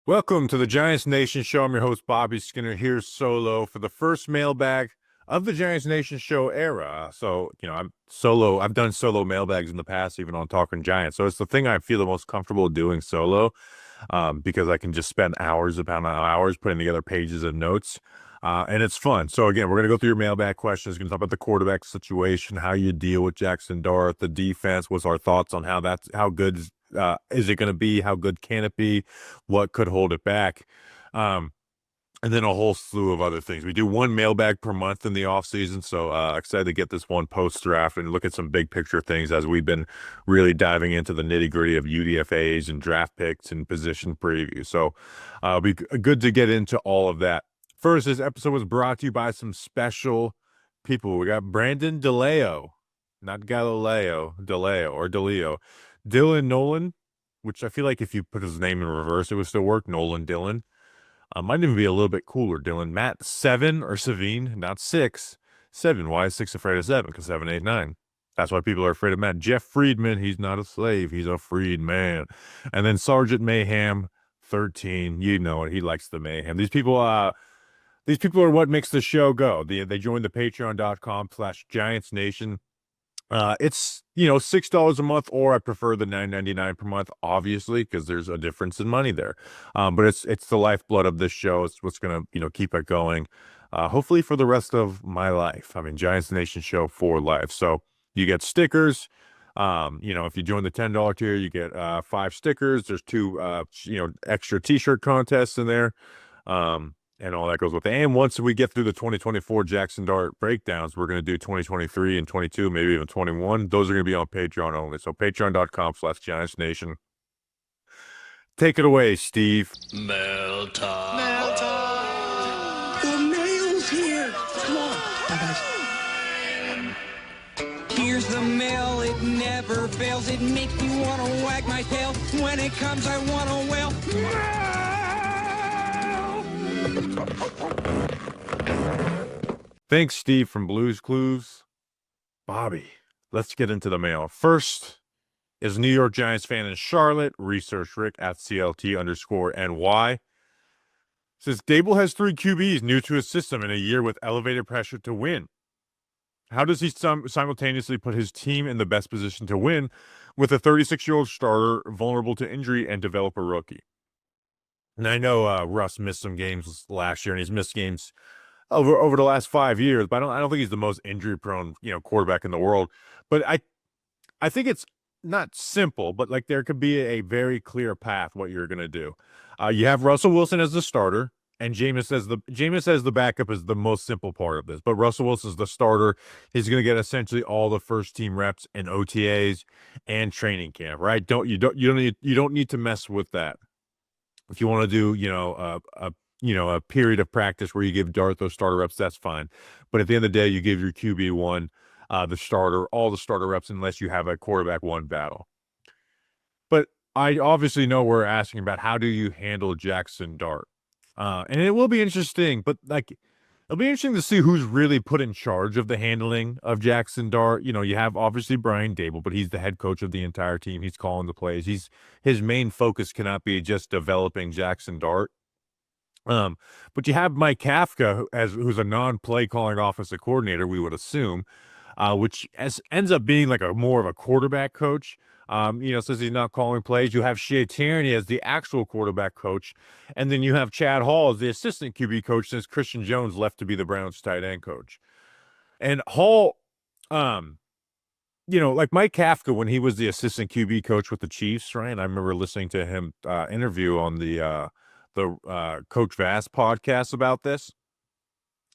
Welcome to the Giants Nation Show. I'm your host, Bobby Skinner, here solo for the first mailbag of the Giants Nation Show era. I'm solo. I've done solo mailbags in the past, even on Talking Giants. So it's the thing I feel the most comfortable doing solo, because I can just spend hours upon hours putting together pages and notes. And it's fun. So again, we're going to go through your mailbag questions. We're going to talk about the quarterback situation, how you deal with Jaxson Dart, the defense. What's our thoughts on how good is it going to be? How good can it be? What could hold it back? Um, and then a whole slew of other things. We do one mailbag per month in the off season. So excited to get this one post draft and look at some big picture things as we've been really diving into the nitty gritty of UDFAs and draft picks and position previews. So it'll be good to get into all of that. First, this episode was brought to you by some special people. We got Brandon DeLeo, not Galileo, DeLeo. Dylan Nolan, which I feel like if you put his name in reverse, it would still work. Nolan Dylan. Might even be a little bit cooler, Dylan. Matt Seven or Savine, not 6. 7. Why is 6 afraid of 7? Because 7, 8, 9. That's why people are afraid of Matt. Jeff Friedman, he's not a slave. He's a freed man. And then Sergeant Mayhem, 13. You know it. He likes the mayhem. These people are what makes the show go. They joined the patreon.com/Giants Nation. It's $6 a month, or I prefer the $9.99 per month, obviously, because there's a difference in money there. But it's the lifeblood of this show. It's what's gonna keep it going. Hopefully for the rest of my life. I mean, Giants Nation show for life. So you get stickers. If you join the $10 tier, you get 5 stickers. There's 2 extra t-shirt contests in there. And all that goes with it. And once we get through the 2024 Jaxson Dart breakdowns, we're going to do 2023 and 22, maybe even 21. Those are going to be on Patreon only. So patreon.com/Giants Nation. Take it away, Steve. Mail time. Mail time. The mail's here. Come on. Bye, guys. Here's the mail. It never fails. It makes me want to wag my tail. When it comes, I want to wail. Thanks, Steve from Blues Clues. Bobby, let's get into the mail. First is New York Giants fan in Charlotte, Research Rick at CLT_NY. Says Dable has 3 QBs new to his system in a year with elevated pressure to win. How does he simultaneously put his team in the best position to win with a 36-year-old starter vulnerable to injury and develop a rookie? And I know Russ missed some games last year, and he's missed games over the last 5 years. But I don't think he's the most injury-prone quarterback in the world. But I think it's not simple, but like there could be a very clear path what you're going to do. You have Russell Wilson as the starter, and Jameis as the backup is the most simple part of this. But Russell Wilson's the starter. He's going to get essentially all the first team reps in OTAs and training camp, right? You don't need to mess with that. If you want to do, a period of practice where you give Dart those starter reps, that's fine. But at the end of the day, you give your QB1 all the starter reps, unless you have a quarterback 1 battle. But I obviously know we're asking about how do you handle Jaxson Dart, and it will be interesting. But it'll be interesting to see who's really put in charge of the handling of Jaxson Dart. You have obviously Brian Dable, but he's the head coach of the entire team. He's calling the plays. His main focus cannot be just developing Jaxson Dart. But you have Mike Kafka who's a non-play calling offensive coordinator, we would assume, which ends up being like more of a quarterback coach. Says he's not calling plays. You have Shea Tierney as the actual quarterback coach. And then you have Chad Hall as the assistant QB coach, since Christian Jones left to be the Browns tight end coach. And Hall, like Mike Kafka, when he was the assistant QB coach with the Chiefs, right? I remember listening to him interview on the Coach Vass podcast about this.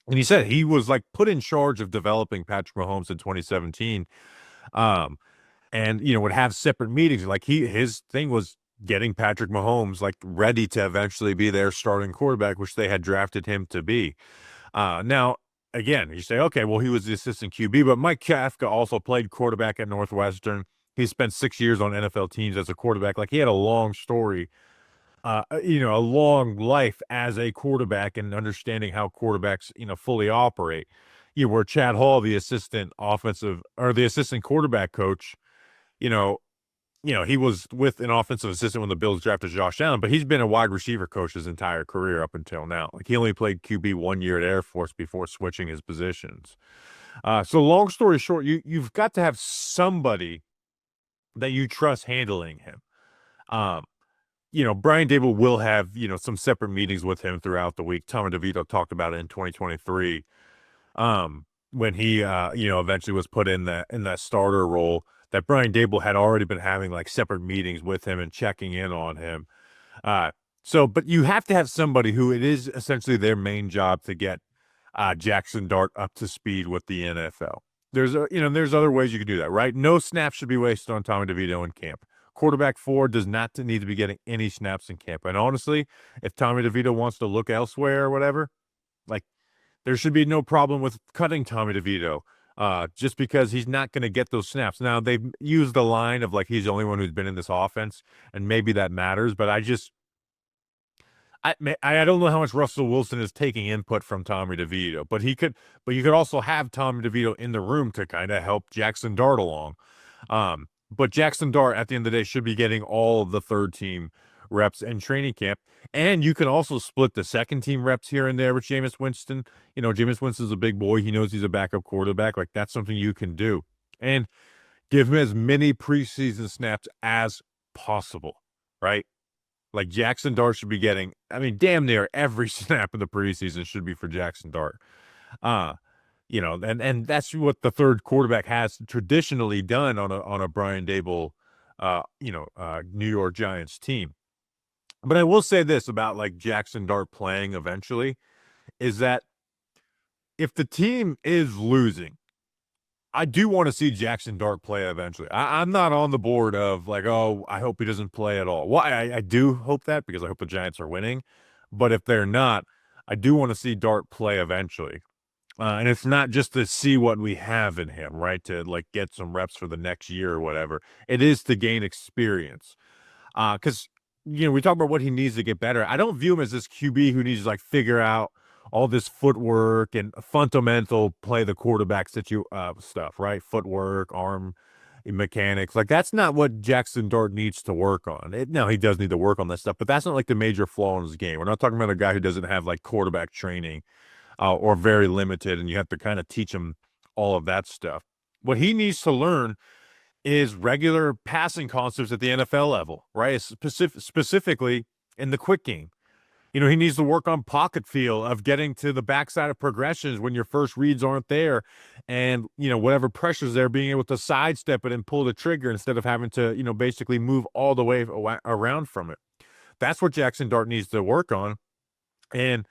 And he said he was put in charge of developing Patrick Mahomes in 2017. And would have separate meetings. His thing was getting Patrick Mahomes ready to eventually be their starting quarterback, which they had drafted him to be. Now, again, you say, okay, well, he was the assistant QB, but Mike Kafka also played quarterback at Northwestern. He spent 6 years on NFL teams as a quarterback. He had a long story, a long life as a quarterback, and understanding how quarterbacks, fully operate. Where Chad Hall, the assistant quarterback coach, he was with an offensive assistant when the Bills drafted Josh Allen, but he's been a wide receiver coach his entire career up until now. Like, he only played QB 1 year at Air Force before switching his positions. So long story short, you've got to have somebody that you trust handling him. Brian Daboll will have, some separate meetings with him throughout the week. Tommy DeVito talked about it in 2023. When he, eventually was put in that starter role, that Brian Daboll had already been having like separate meetings with him and checking in on him. But you have to have somebody who it is essentially their main job to get Jaxson Dart up to speed with the NFL. There's other ways you can do that, right? No snaps should be wasted on Tommy DeVito in camp. Quarterback 4 does not need to be getting any snaps in camp. And honestly, if Tommy DeVito wants to look elsewhere or whatever, like, there should be no problem with cutting Tommy DeVito just because he's not going to get those snaps. Now, they've used the line of like he's the only one who's been in this offense, and maybe that matters, but I don't know how much Russell Wilson is taking input from Tommy DeVito, but you could also have Tommy DeVito in the room to kind of help Jaxson Dart along. But Jaxson Dart at the end of the day should be getting all of the third team reps in training camp. And you can also split the second team reps here and there with Jameis Winston. Jameis Winston's a big boy. He knows he's a backup quarterback. Like, that's something you can do. And give him as many preseason snaps as possible, right? Like, Jaxson Dart should be getting, damn near every snap in the preseason should be for Jaxson Dart. And that's what the third quarterback has traditionally done on a Brian Daboll, New York Giants team. But I will say this about like Jaxson Dart playing eventually is that if the team is losing, I do want to see Jaxson Dart play eventually. I'm not on the board of like, oh, I hope he doesn't play at all. Well, I do hope that because I hope the Giants are winning. But if they're not, I do want to see Dart play eventually. And it's not just to see what we have in him, right? To like get some reps for the next year or whatever. It is to gain experience. Because we talk about what he needs to get better. I don't view him as this QB who needs to like figure out all this footwork and fundamental play the quarterback stuff, right? Footwork, arm mechanics. Like, that's not what Jaxson Dart needs to work on. Now, he does need to work on that stuff, but that's not like the major flaw in his game. We're not talking about a guy who doesn't have like quarterback training or very limited, and you have to kind of teach him all of that stuff. What he needs to learn is regular passing concepts at the NFL level, right? Specifically in the quick game. He needs to work on pocket feel of getting to the backside of progressions when your first reads aren't there. And, whatever pressure's there, being able to sidestep it and pull the trigger instead of having to, basically move all the way around from it. That's what Jaxson Dart needs to work on. And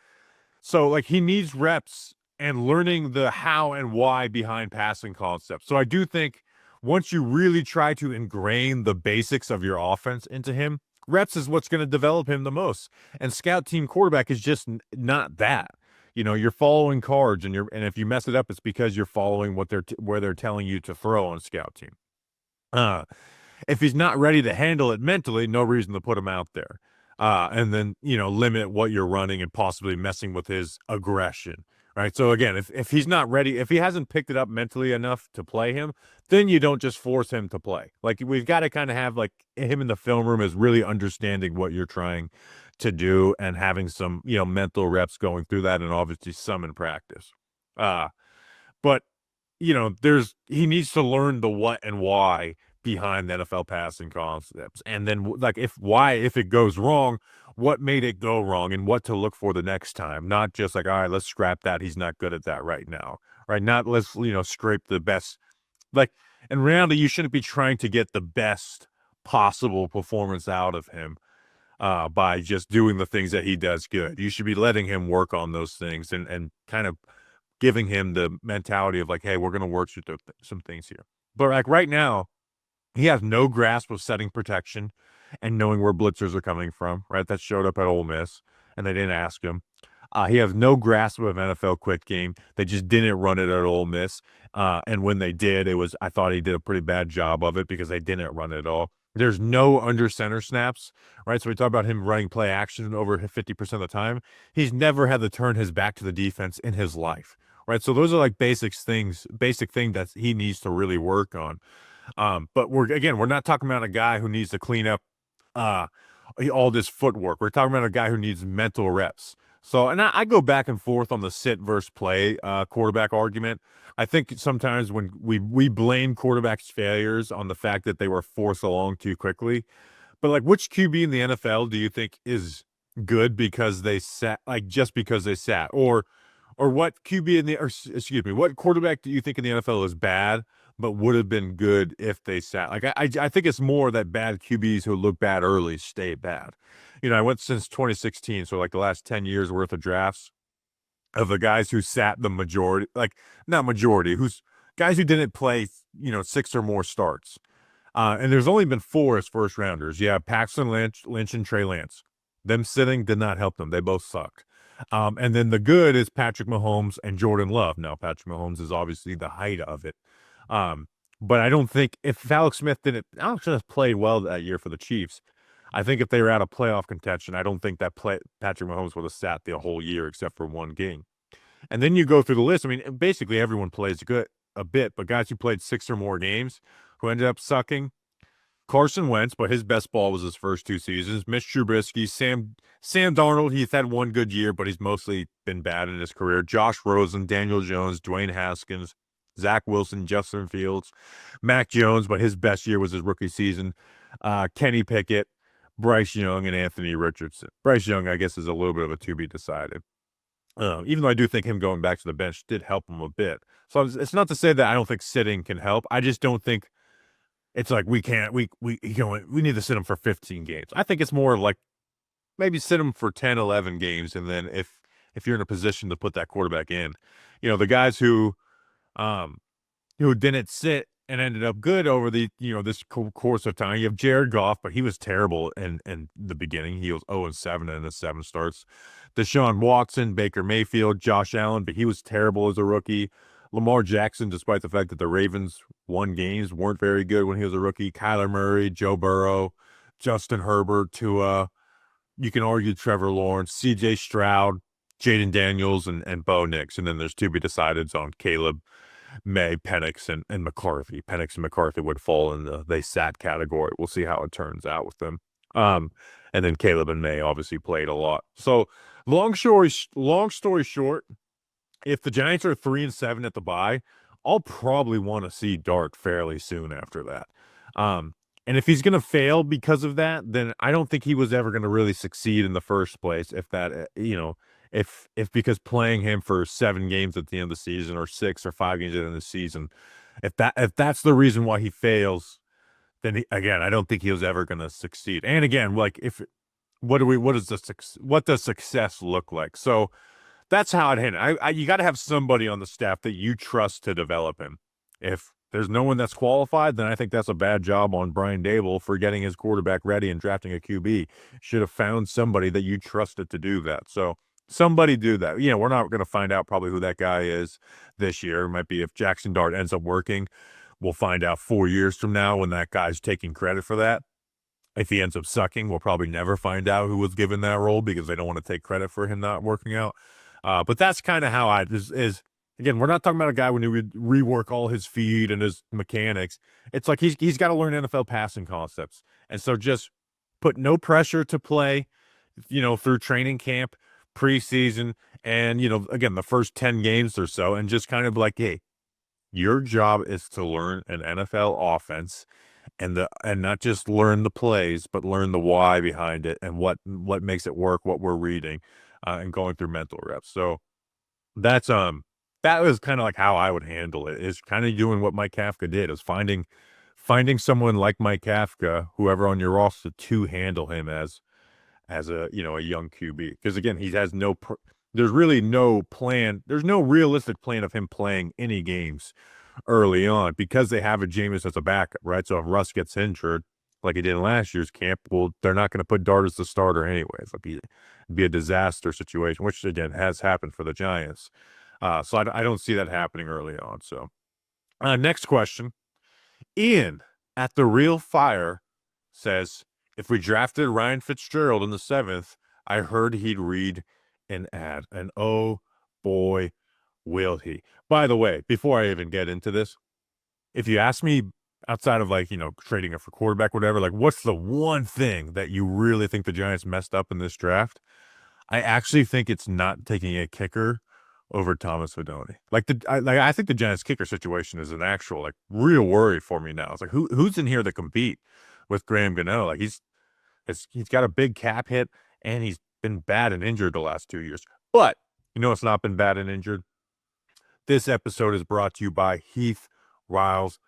so, like, he needs reps and learning the how and why behind passing concepts. So I do think once you really try to ingrain the basics of your offense into him, reps is what's going to develop him the most. And scout team quarterback is just not that. You're following cards, and if you mess it up, it's because you're following where they're telling you to throw on scout team. If he's not ready to handle it mentally, no reason to put him out there. And then, limit what you're running and possibly messing with his aggression. Right. So again, if he's not ready, if he hasn't picked it up mentally enough to play him, then you don't just force him to play. Like, we've got to kind of have like him in the film room is really understanding what you're trying to do and having some, mental reps going through that, and obviously some in practice. But he needs to learn the what and why behind the NFL passing concepts. And then like if it goes wrong, what made it go wrong and what to look for the next time. Not just like, all right, let's scrap that. He's not good at that right now. Right. Not let's, scrape the best. Like, in reality, you shouldn't be trying to get the best possible performance out of him by just doing the things that he does good. You should be letting him work on those things and kind of giving him the mentality of like, hey, we're going to work through some things here. But like right now, he has no grasp of setting protection and knowing where blitzers are coming from, right? That showed up at Ole Miss, and they didn't ask him. He has no grasp of an NFL quick game. They just didn't run it at Ole Miss. And when they did, I thought he did a pretty bad job of it because they didn't run it at all. There's no under center snaps, right? So we talk about him running play action over 50% of the time. He's never had to turn his back to the defense in his life, right? So those are like basic thing that he needs to really work on. But we're not talking about a guy who needs to clean up all this footwork. We're talking about a guy who needs mental reps. So, and I go back and forth on the sit versus play quarterback argument. I think sometimes when we blame quarterbacks' failures on the fact that they were forced along too quickly. But like, which QB in the NFL do you think is good because they sat, like just because they sat, or what QB in the, or excuse me, what quarterback do you think in the NFL is bad but would have been good if they sat? Like, I think it's more that bad QBs who look bad early stay bad. You know, I went since 2016, so like the last 10 years worth of drafts of the guys who sat the majority, like not majority, who's guys who didn't play, 6 or more starts. And there's only been 4 as first rounders. Yeah, Paxton Lynch, and Trey Lance. Them sitting did not help them. They both sucked. And then the good is Patrick Mahomes and Jordan Love. Now, Patrick Mahomes is obviously the height of it. But I don't think if Alex Smith played well that year for the Chiefs, I think if they were out of playoff contention, I don't think that Patrick Mahomes would have sat the whole year except for one game. And then you go through the list. I mean, basically everyone plays a bit, but guys who played 6 or more games who ended up sucking. Carson Wentz, but his best ball was his first 2 seasons. Mitch Trubisky, Sam Darnold, he's had one good year, but he's mostly been bad in his career. Josh Rosen, Daniel Jones, Dwayne Haskins, Zach Wilson, Justin Fields, Mac Jones, but his best year was his rookie season. Kenny Pickett, Bryce Young, and Anthony Richardson. Bryce Young, I guess, is a little bit of a to be decided. Even though I do think him going back to the bench did help him a bit. So it's not to say that I don't think sitting can help. I just don't think it's like we need to sit him for 15 games. I think it's more like maybe sit him for 10, 11 games. And then if you're in a position to put that quarterback in, the guys who didn't sit and ended up good over the, this course of time. You have Jared Goff, but he was terrible in the beginning. He was 0-7 in his 7 starts. Deshaun Watson, Baker Mayfield, Josh Allen, but he was terrible as a rookie. Lamar Jackson, despite the fact that the Ravens won games, weren't very good when he was a rookie. Kyler Murray, Joe Burrow, Justin Herbert, Tua. You can argue Trevor Lawrence, C.J. Stroud, Jaden Daniels, and Bo Nix. And then there's to be decideds on Caleb, May, Penix, and McCarthy. Penix and McCarthy would fall in the they sat category. We'll see how it turns out with them. And then Caleb and May obviously played a lot. So long story short, if the Giants are 3-7 at the bye, I'll probably want to see Dart fairly soon after that. And if he's going to fail because of that, then I don't think he was ever going to really succeed in the first place. If that, if because playing him for 7 games at the end of the season or 6 or 5 games at the end of the season, if that's the reason why he fails, then again, I don't think he was ever going to succeed. And again, like what does success look like? So that's how it handled. You got to have somebody on the staff that you trust to develop him. If there's no one that's qualified, then I think that's a bad job on Brian Daboll for getting his quarterback ready and drafting a QB. Should have found somebody that you trusted to do that. So somebody do that. We're not going to find out probably who that guy is this year. It might be if Jackson Dart ends up working. We'll find out 4 years from now when that guy's taking credit for that. If he ends up sucking, we'll probably never find out who was given that role because they don't want to take credit for him not working out. But that's kind of how again, we're not talking about a guy when he would rework all his feed and his mechanics. It's like he's got to learn NFL passing concepts. And so just put no pressure to play, through training camp, preseason, and, again, the first 10 games or so, and just kind of like, hey, your job is to learn an NFL offense and not just learn the plays, but learn the why behind it and what makes it work, what we're reading, and going through mental reps. So that's that was kind of like how I would handle it, is kind of doing what Mike Kafka did, is finding someone like Mike Kafka, whoever on your roster, to handle him as a a young QB. Because again, he has there's really no plan. There's no realistic plan of him playing any games early on because they have a Jameis as a backup, right? So if Russ gets injured, like he did in last year's camp, well, they're not going to put Dart as the starter anyways. It'd be a disaster situation, which again has happened for the Giants. So I don't see that happening early on. So next question. Ian at The Real Fire says, if we drafted Ryan Fitzgerald in the 7th, I heard he'd read an ad. And oh boy, will he. By the way, before I even get into this, if you ask me outside of like, trading it for quarterback, whatever, like what's the one thing that you really think the Giants messed up in this draft? I actually think it's not taking a kicker over Thomas Fidone. I think the Giants kicker situation is an actual like real worry for me now. It's like who's in here to compete with Graham Gano? Like he's got a big cap hit and he's been bad and injured the last 2 years. But it's not been bad and injured. This episode is brought to you by Heath Riles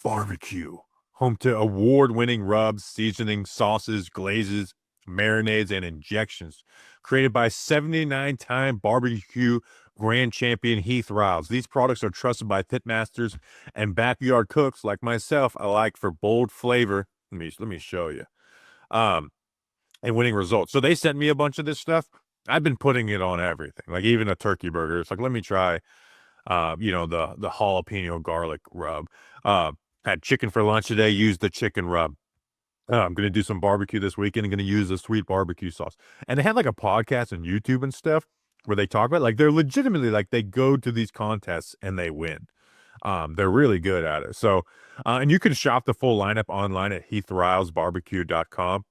Barbecue, home to award-winning rubs, seasonings, sauces, glazes, marinades, and injections. Created by 79-time barbecue grand champion Heath Riles. These products are trusted by pitmasters and backyard cooks like myself alike for bold flavor. Let me show you. And winning results. So they sent me a bunch of this stuff. I've been putting it on everything, like even a turkey burger. It's like, let me try, the jalapeno garlic rub. Had chicken for lunch today, used the chicken rub. I'm going to do some barbecue this weekend. I'm going to use the sweet barbecue sauce. And they had like a podcast on YouTube and stuff where they talk about, like, they're legitimately, like, they go to these contests and they win. They're really good at it. So, and you can shop the full lineup online at heathrilesbarbecue.com.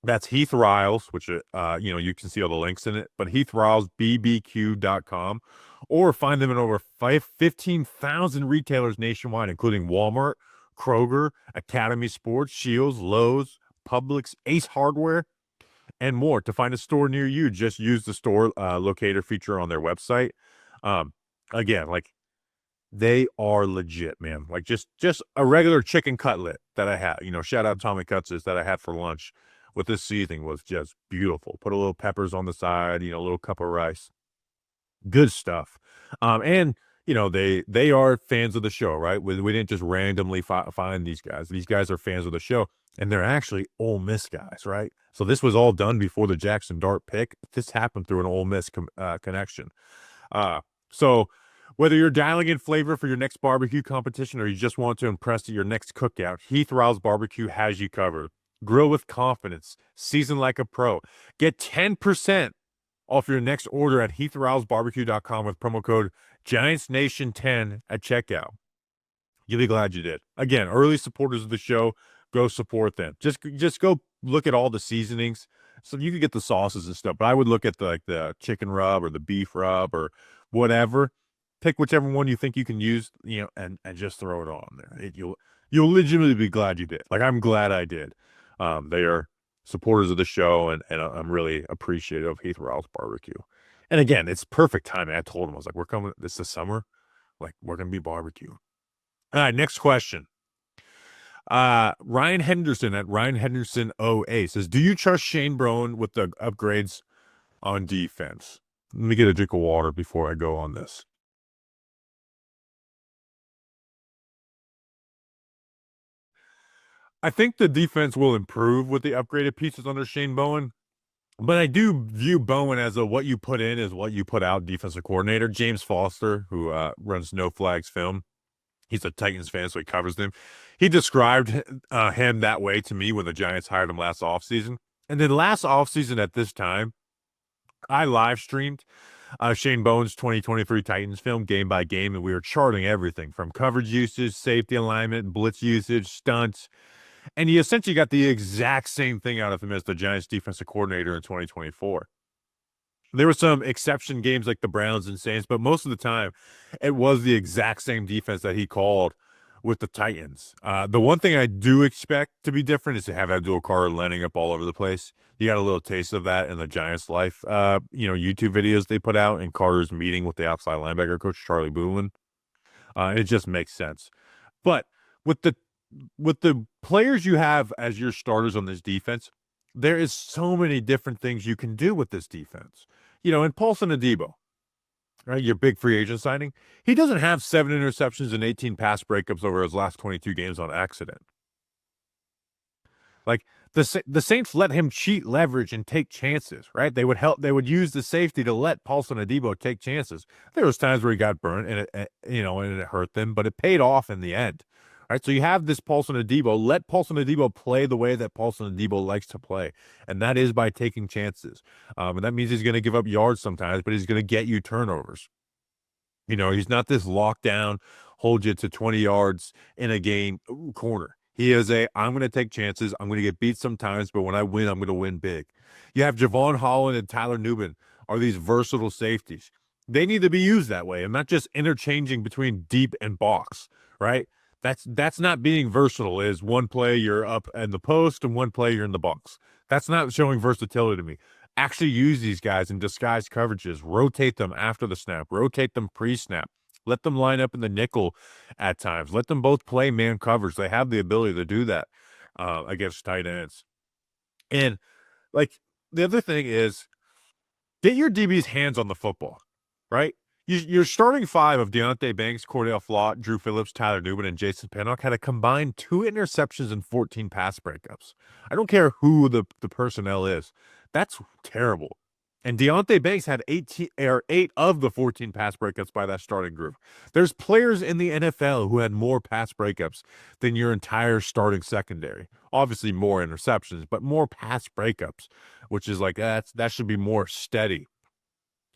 That's Heath Riles, which, you can see all the links in it, but heathrilesbbq.com, or find them in over 15,000 retailers nationwide, including Walmart, Kroger, Academy Sports, Shields, Lowe's, Publix, Ace Hardware, and more. To find a store near you, just use the store locator feature on their website. Again, like, they are legit, man. Like just a regular chicken cutlet that I had, shout out Tommy Cutz's that I had for lunch with this seasoning was just beautiful. Put a little peppers on the side, a little cup of rice. Good stuff. And they are fans of the show, right? We didn't just randomly find these guys. These guys are fans of the show, and they're actually Ole Miss guys, right? So this was all done before the Jaxson Dart pick. This happened through an Ole Miss connection. So whether you're dialing in flavor for your next barbecue competition or you just want to impress at your next cookout, Heath Riles Barbecue has you covered. Grill with confidence. Season like a pro. Get 10% off your next order at heathrilesbarbecue.com with promo code GiantsNation10 at checkout. You'll be glad you did. Again, early supporters of the show, go support them. Just go look at all the seasonings. So you can get the sauces and stuff, but I would look at the chicken rub or the beef rub or whatever. Pick whichever one you think you can use, and just throw it on there. You'll legitimately be glad you did. Like, I'm glad I did. They are supporters of the show, and I'm really appreciative of Heath Riles Barbecue. And again, it's perfect timing. I told him, I was like, we're coming this is summer. Like, we're going to be barbecue. All right, next question. Ryan Henderson at Ryan Henderson 08 says, do you trust Shane Bowen with the upgrades on defense? Let me get a drink of water before I go on this. I think the defense will improve with the upgraded pieces under Shane Bowen, but I do view Bowen as what you put in is what you put out defensive coordinator. James Foster, who runs No Flags Film, he's a Titans fan, so he covers them. He described him that way to me when the Giants hired him last offseason. And then last offseason at this time, I live streamed Shane Bowen's 2023 Titans film game by game, and we were charting everything from coverage usage, safety alignment, blitz usage, stunts. And he essentially got the exact same thing out of him as the Giants defensive coordinator in 2024. There were some exception games like the Browns and Saints, but most of the time it was the exact same defense that he called with the Titans. The one thing I do expect to be different is to have Abdul Carter lining up all over the place. You got a little taste of that in the Giants' life, YouTube videos they put out in Carter's meeting with the outside linebacker coach, Charlie Boolin. It just makes sense. But with the players you have as your starters on this defense, there is so many different things you can do with this defense. And Paulson Adebo, right, your big free agent signing, he doesn't have 7 interceptions and 18 pass breakups over his last 22 games on accident. Like, the Saints let him cheat leverage and take chances, right? They would use the safety to let Paulson Adebo take chances. There was times where he got burnt and it hurt them, but it paid off in the end. All right, so you have this Paulson Adebo. Let Paulson Adebo play the way that Paulson Adebo likes to play, and that is by taking chances. And that means he's going to give up yards sometimes, but he's going to get you turnovers. He's not this lockdown, hold you to 20 yards in a game corner. He is I'm going to take chances. I'm going to get beat sometimes, but when I win, I'm going to win big. You have Javon Holland and Tyler Nubin are these versatile safeties. They need to be used that way and not just interchanging between deep and box, right? That's not being versatile. Is one play you're up in the post and one play you're in the box. That's not showing versatility to me. Actually use these guys in disguised coverages. Rotate them after the snap. Rotate them pre-snap. Let them line up in the nickel at times. Let them both play man coverage. They have the ability to do that against tight ends. And, like, the other thing is get your DB's hands on the football, right? Your starting five of Deonte Banks, Cordell Flott, Drew Phillips, Tyler Nubin, and Jason Pinnock had a combined 2 interceptions and 14 pass breakups. I don't care who the personnel is. That's terrible. And Deonte Banks had 8 of the 14 pass breakups by that starting group. There's players in the NFL who had more pass breakups than your entire starting secondary. Obviously more interceptions, but more pass breakups, which is like that should be more steady.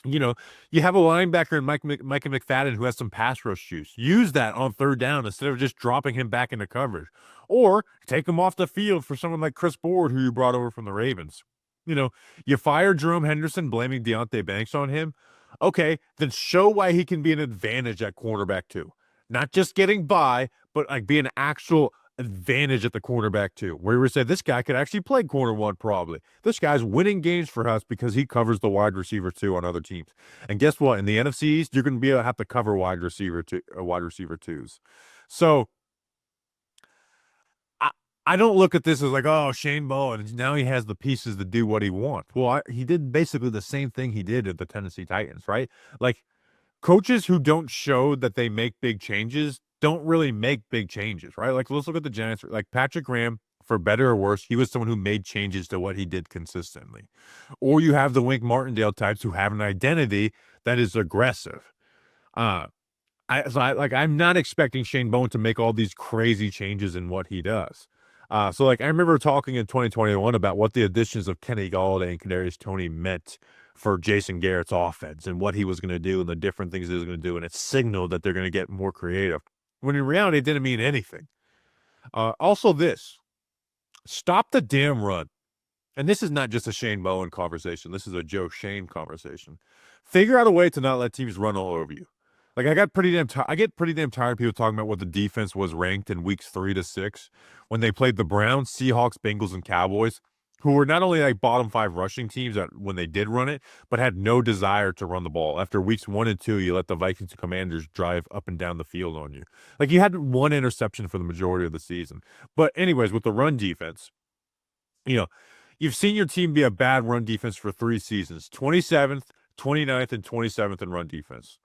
You know, you have a linebacker in Micah McFadden who has some pass rush juice. Use that on third down instead of just dropping him back into coverage. Or take him off the field for someone like Chris Board, who you brought over from the Ravens. You know, you fire Jerome Henderson, blaming Deonte Banks on him. Okay, then show why he can be an advantage at quarterback too. Not just getting by, but like be an actual advantage at the quarterback too, where we said this guy could actually play corner one probably. This guy's winning games for us because he covers the wide receiver too on other teams. And guess what? In the NFC East, you're going to be able to have to cover wide receiver twos. So I don't look at this as like, oh, Shane Bowen, now he has the pieces to do what he wants. Well, he did basically the same thing he did at the Tennessee Titans, right? Like, coaches who don't show that they make big changes don't really make big changes, right? Like, let's look at the Giants. Like, Patrick Graham, for better or worse, he was someone who made changes to what he did consistently. Or you have the Wink Martindale types who have an identity that is aggressive. I'm not expecting Shane Bowen to make all these crazy changes in what he does. So I remember talking in 2021 about what the additions of Kenny Galladay and Kadarius Toney meant for Jason Garrett's offense and what he was going to do and the different things he was going to do. And it signaled that they're going to get more creative. When in reality, it didn't mean anything. Also stop the damn run. And this is not just a Shane Bowen conversation. This is a Joe Shane conversation. Figure out a way to not let teams run all over you. Like, I get pretty damn tired of people talking about what the defense was ranked in weeks 3 to 6 when they played the Browns, Seahawks, Bengals, and Cowboys, who were not only like bottom 5 rushing teams when they did run it, but had no desire to run the ball. After weeks 1 and 2, you let the Vikings and Commanders drive up and down the field on you. Like, you had 1 interception for the majority of the season. But anyways, with the run defense, you know, you've seen your team be a bad run defense for 3 seasons, 27th, 29th, and 27th in run defense.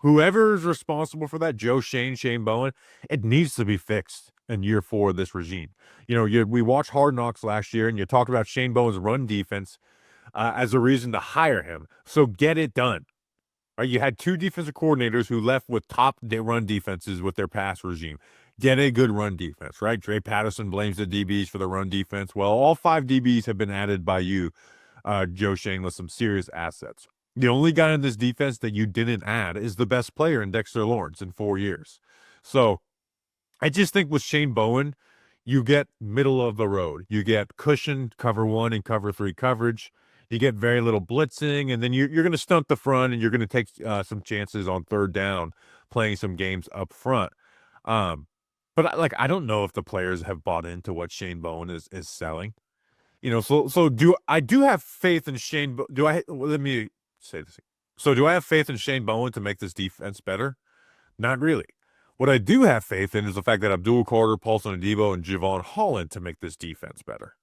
Whoever is responsible for that, Joe Shane, Shane Bowen, it needs to be fixed in year 4 of this regime. You know, we watched Hard Knocks last year, and you talked about Shane Bowen's run defense as a reason to hire him. So get it done. Right? You had 2 defensive coordinators who left with top run defenses with their pass regime. Get a good run defense, right? Dre Patterson blames the DBs for the run defense. Well, all 5 DBs have been added by you, Joe Shane, with some serious assets. The only guy in this defense that you didn't add is the best player in Dexter Lawrence in 4 years. So I just think with Shane Bowen, you get middle of the road. You get cushioned cover 1 and cover 3 coverage. You get very little blitzing, and then you're going to stunt the front, and you're going to take some chances on third down, playing some games up front. But I don't know if the players have bought into what Shane Bowen is selling. You know, so do I have faith in Shane? Let me say this. So do I have faith in Shane Bowen to make this defense better? Not really. What I do have faith in is the fact that Abdul Carter, Paulson Adebo, and Javon Holland to make this defense better.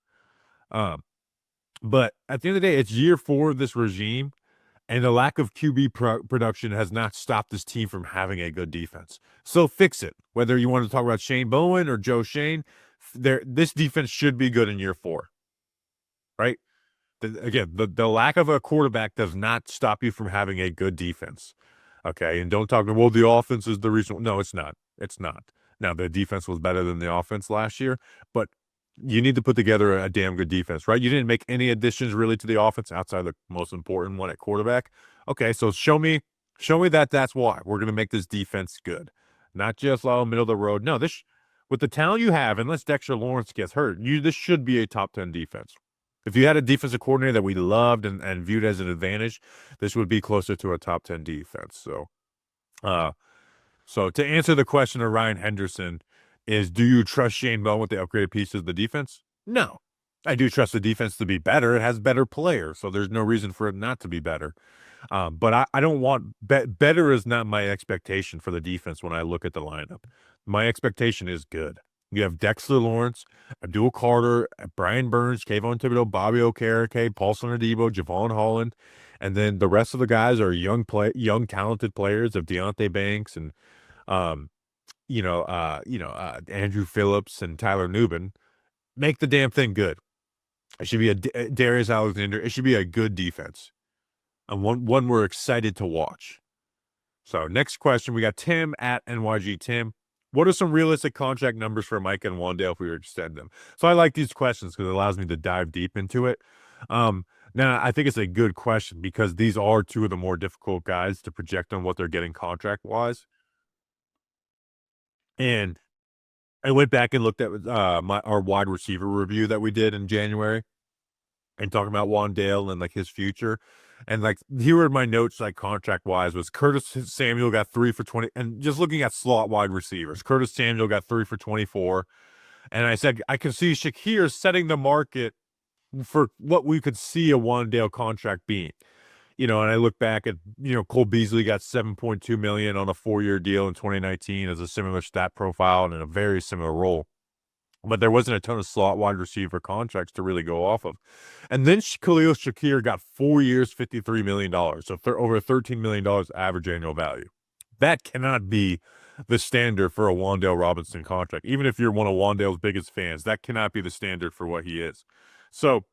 But at the end of the day, it's year 4 of this regime, and the lack of QB production has not stopped this team from having a good defense. So fix it. Whether you want to talk about Shane Bowen or Joe Shane, this defense should be good in year 4. Right? The lack of a quarterback does not stop you from having a good defense. Okay, and don't talk about, well, the offense is the reason. No, it's not. It's not. Now, the defense was better than the offense last year, but you need to put together a damn good defense, right? You didn't make any additions really to the offense outside the most important one at quarterback. Okay, so show me that that's why. We're going to make this defense good. not just middle of the road. No, with the talent you have, unless Dexter Lawrence gets hurt, this should be a top 10 defense. If you had a defensive coordinator that we loved and viewed as an advantage, this would be closer to a top 10 defense. So to answer the question of Ryan Henderson is, do you trust Shane Bowen with the upgraded pieces of the defense? No. I do trust the defense to be better. It has better players, so there's no reason for it not to be better. But I don't want better is not my expectation for the defense when I look at the lineup. My expectation is good. You have Dexter Lawrence, Abdul Carter, Brian Burns, Kayvon Thibodeau, Bobby Okereke, Paulson Adebo, Javon Holland, and then the rest of the guys are young, talented players of Deontay Banks and Andrew Phillips and Tyler Nubin. Make the damn thing good. It should be a Darius Alexander. It should be a good defense, and one we're excited to watch. So next question, we got Tim at NYG Tim. What are some realistic contract numbers for Micah and Wan'Dale if we were to extend them? So I like these questions because it allows me to dive deep into it. Now, I think it's a good question because these are two of the more difficult guys to project on what they're getting contract-wise. And I went back and looked at our wide receiver review that we did in January and talking about Wan'Dale and, his future. And, here are my notes, contract-wise, was Curtis Samuel got 3 for 20. And just looking at slot wide receivers, Curtis Samuel got 3 for 24. And I said, I can see Shakir setting the market for what we could see a Wan'Dale contract being. And I look back at, Cole Beasley got $7.2 million on a 4-year deal in 2019 as a similar stat profile and in a very similar role. But there wasn't a ton of slot wide receiver contracts to really go off of. And then Khalil Shakir got 4 years, $53 million. So over $13 million average annual value. That cannot be the standard for a Wan'Dale Robinson contract. Even if you're one of Wan'Dale's biggest fans, that cannot be the standard for what he is. So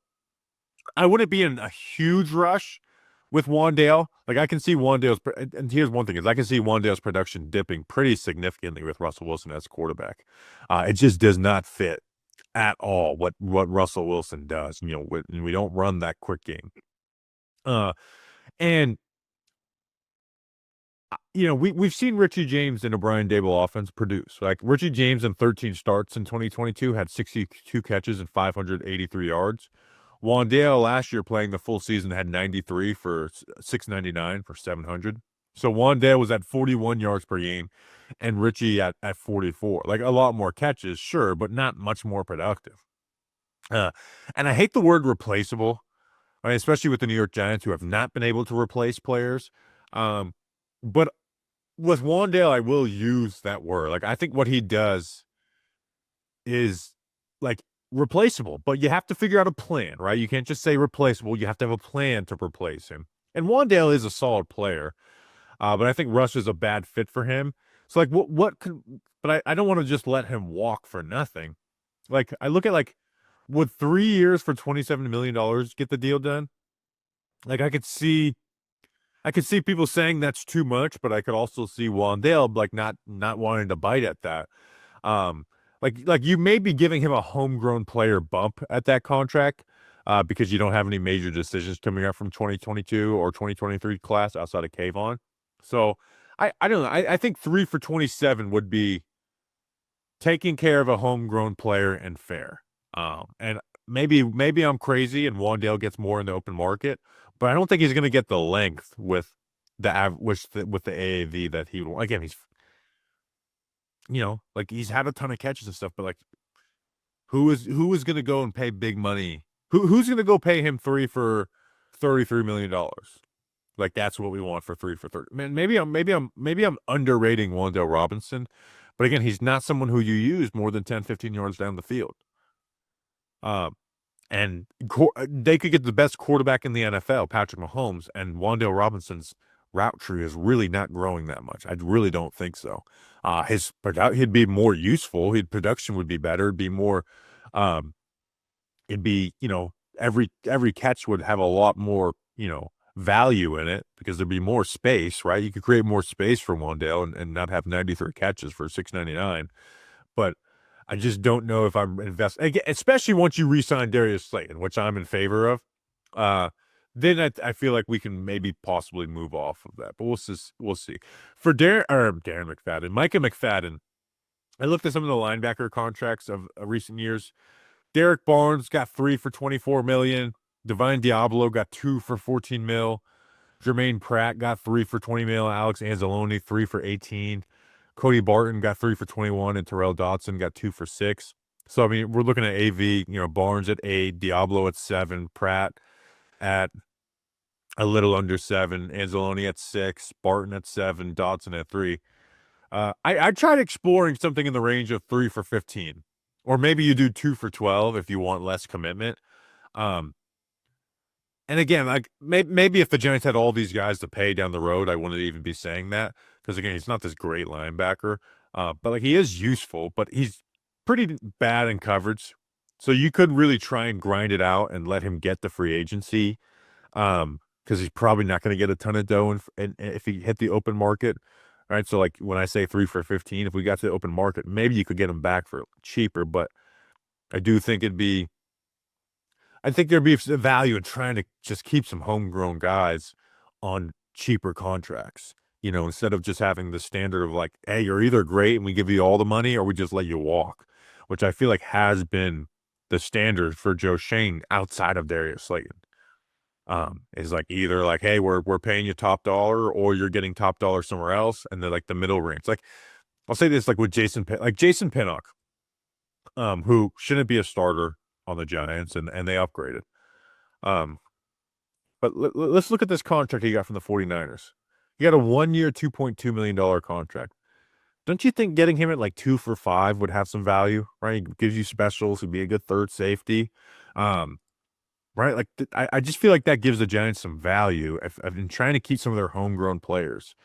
I wouldn't be in a huge rush with Wan'Dale. I can see Wan'Dale's, and here's one thing, is I can see Wan'Dale's production dipping pretty significantly with Russell Wilson as quarterback. It just does not fit at all what Russell Wilson does. We don't run that quick game. And we've seen Richie James in a Brian Daboll offense produce. Richie James in 13 starts in 2022 had 62 catches and 583 yards. Wan'Dale last year playing the full season had 93 for 699 for 700. So Wan'Dale was at 41 yards per game and Richie at 44. A lot more catches, sure, but not much more productive. And I hate the word replaceable, right? Especially with the New York Giants who have not been able to replace players. But with Wan'Dale, I will use that word. I think what he does is replaceable, but you have to figure out a plan, right? You can't just say replaceable. You have to have a plan to replace him. And Wan'Dale is a solid player, but I think Russ is a bad fit for him. So but I don't want to just let him walk for nothing. I look at would 3 years for $27 million get the deal done? I could see people saying that's too much, but I could also see Wan'Dale not wanting to bite at that. You may be giving him a homegrown player bump at that contract because you don't have any major decisions coming up from 2022 or 2023 class outside of Kayvon. So I don't know. I think 3 for 27 would be taking care of a homegrown player and fair. And maybe I'm crazy and Wan'Dale gets more in the open market, but I don't think he's going to get the length with the AAV that he will. Again, he's he's had a ton of catches and stuff, but who is going to go and pay big money? Who's going to go pay him 3 for $33 million? That's what we want for 3 for 30. Man, maybe I'm underrating Wan'Dale Robinson, but again, he's not someone who you use more than 10, 15 yards down the field. And they could get the best quarterback in the NFL, Patrick Mahomes, and Wan'Dale Robinson's route tree is really not growing that much. I really don't think so. He'd be more useful. His production would be better. It'd be more, every catch would have a lot more, value in it because there'd be more space, right? You could create more space for Wan'Dale and not have 93 catches for $699. But I just don't know if I'm investing, especially once you re-sign Darius Slayton, which I'm in favor of. then I feel like we can maybe possibly move off of that. But we'll see. For Darren McFadden, Micah McFadden, I looked at some of the linebacker contracts of recent years. Derek Barnes got 3 for $24 million. Divine Diablo got 2 for $14 million. Jermaine Pratt got 3 for $20 million. Alex Anzalone 3 for 18. Cody Barton got 3 for 21, and Terrell Dodson got 2 for 6. So I mean, we're looking at AV. Barnes at 8, Diablo at 7, Pratt at a little under 7, Anzalone at 6, Barton at 7, Dodson at 3. I tried exploring something in the range of 3 for 15, or maybe you do 2 for 12 if you want less commitment. And again, like maybe if the Giants had all these guys to pay down the road, I wouldn't even be saying that, because again, he's not this great linebacker, but like he is useful, but he's pretty bad in coverage. So you could really try and grind it out and let him get the free agency, because he's probably not going to get a ton of dough and if he hit the open market. All right, so like when I say 3 for 15, if we got to the open market, maybe you could get him back for cheaper, but I do think there'd be value in trying to just keep some homegrown guys on cheaper contracts, instead of just having the standard of like, hey, you're either great and we give you all the money, or we just let you walk, which I feel like has been the standard for Joe Shane outside of Darius Slayton. Is like either like, hey, we're paying you top dollar, or you're getting top dollar somewhere else, and then like the middle range. Like I'll say this, like with Jason Pinnock, who shouldn't be a starter on the Giants, and they upgraded. But let's look at this contract he got from the 49ers. He got a 1-year, $2.2 million contract. Don't you think getting him at like 2 for 5 would have some value, right? He gives you specials, he'd be a good third safety. Right? Like I just feel like that gives the Giants some value. I've been trying to keep some of their homegrown players.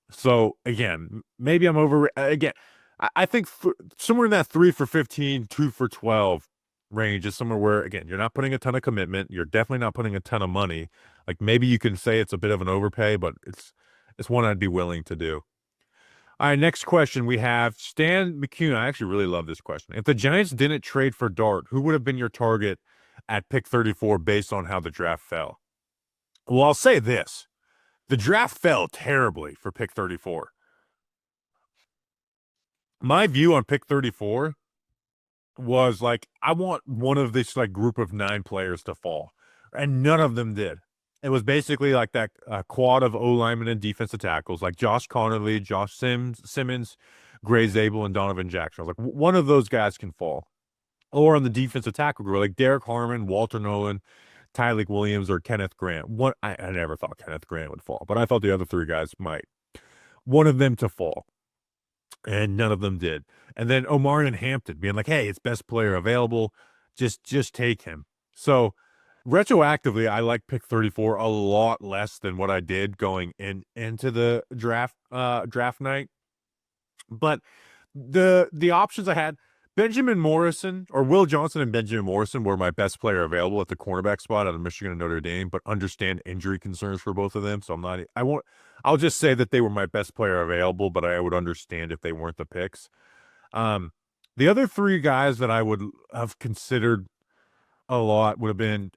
So again, maybe I'm over. Again, I think somewhere in that 3 for 15, 2 for 12 range is somewhere where, again, you're not putting a ton of commitment. You're definitely not putting a ton of money. Like maybe you can say it's a bit of an overpay, but it's one I'd be willing to do. All right, next question we have Stan McCune. I actually really love this question. If the Giants didn't trade for Dart, who would have been your target at pick 34 based on how the draft fell? Well, I'll say this. The draft fell terribly for pick 34. My view on pick 34 was like, I want one of this like group of 9 players to fall, and none of them did. It was basically like that quad of O-linemen and defensive tackles, like Josh Connerly, Josh Simmons, Gray Zabel, and Donovan Jackson. I was like, one of those guys can fall. Or on the defensive tackle group, like Derek Harmon, Walter Nolan, Tyleik Williams, or Kenneth Grant. I never thought Kenneth Grant would fall, but I thought the other 3 guys might. One of them to fall, and none of them did. And then Omarion Hampton being like, hey, it's best player available. Just take him. So retroactively, I like pick 34 a lot less than what I did going into the draft night. But the options I had, Benjamin Morrison or Will Johnson and Benjamin Morrison were my best player available at the cornerback spot out of Michigan and Notre Dame, but understand injury concerns for both of them. So I'll just say that they were my best player available, but I would understand if they weren't the picks. The other 3 guys that I would have considered a lot would have been